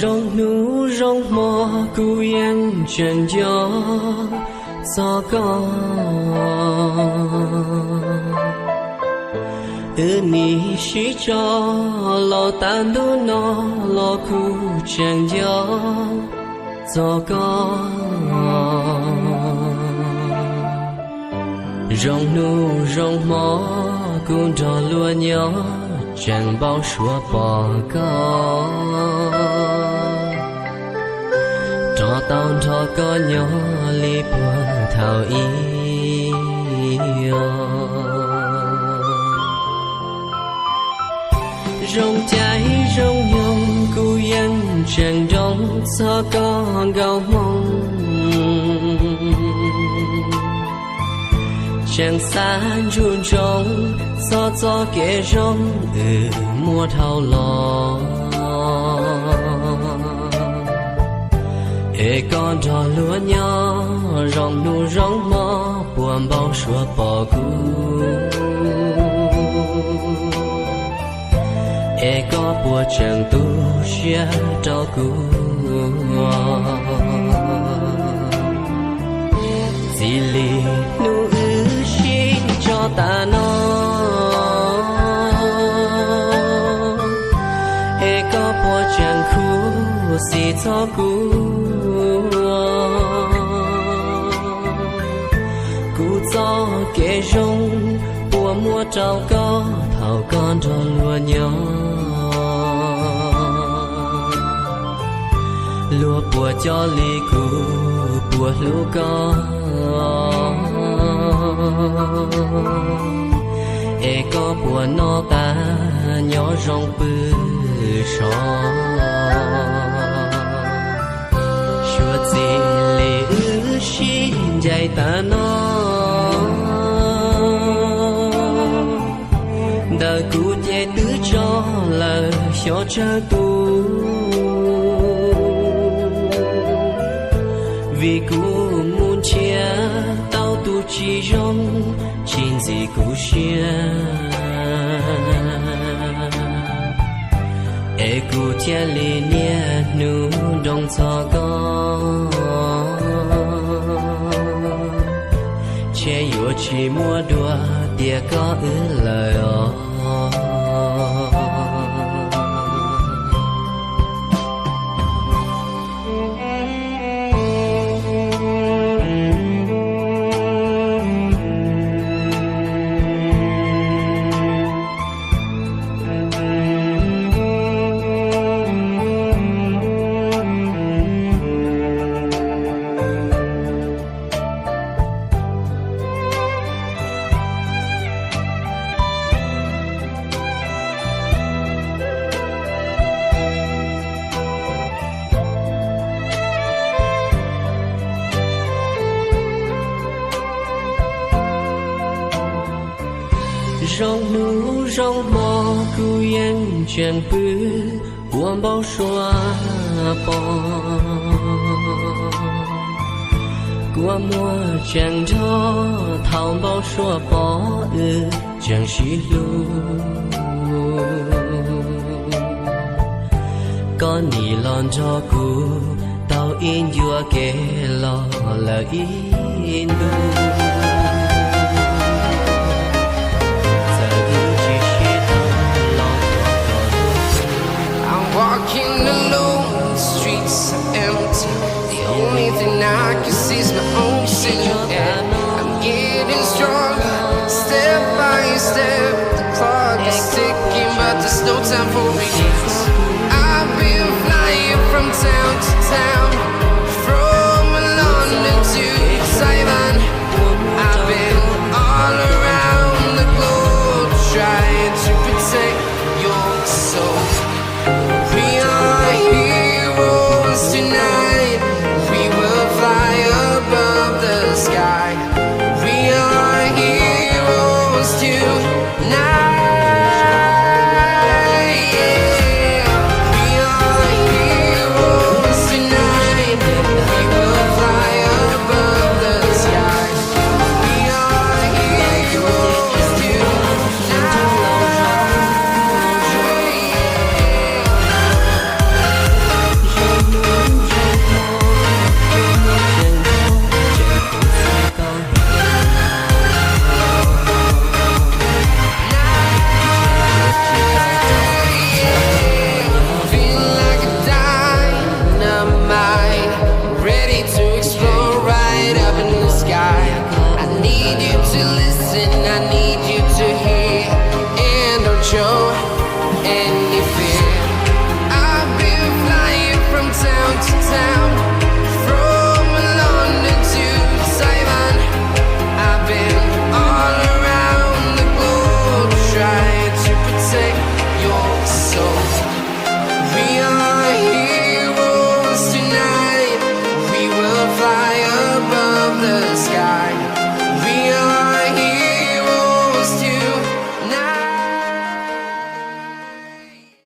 rong nu rong mò cu yên chân gió gió có ni chỉ cho lo tan du nó lo cu chân gió gió có rong nu rong mò cũng trò lúa nhỏ chẳng bao xua bỏ có trò tao trò có nhỏ li buồn thảo yêu rong trái rong nhung cu yên chẳng đông sao có gạo mong chẳng xa run rong gió gió kể rong mùa thao lò con trò lúa nhỏ rong nu rong mò buồn bao xua bỏ cu có bùa chẳng tu xia trao cu gì li nu xin cho ta nó có bùa chẳng khu xì cho cu gió kể rong bùa mua trao có thảo con trò lúa nhỏ lúa bùa cho ly cu bùa lúa có có bùa nó ta nhỏ rong bự sò suốt gì lì xin dạy ta nó đời cụ thể tứ cho lời cho cha tu vì cụ muốn chia tao tu chỉ rong xin gì cụ chia cụ chia li nia nu đông cho con che yếu chỉ mua đùa tia có lời rong nu rong mò cu yên chẳng bự buồn bao xóa bỏ qua mùa chẳng cho thảo bao xóa bỏ chẳng xí lu con nì lon cho cu tao in vừa kể lo là in du Walking alone, the streets are empty. The only thing I can see is my own silhouette. I'm getting stronger, step by step. The clock is ticking, but there's no time for me. I've been flying from town to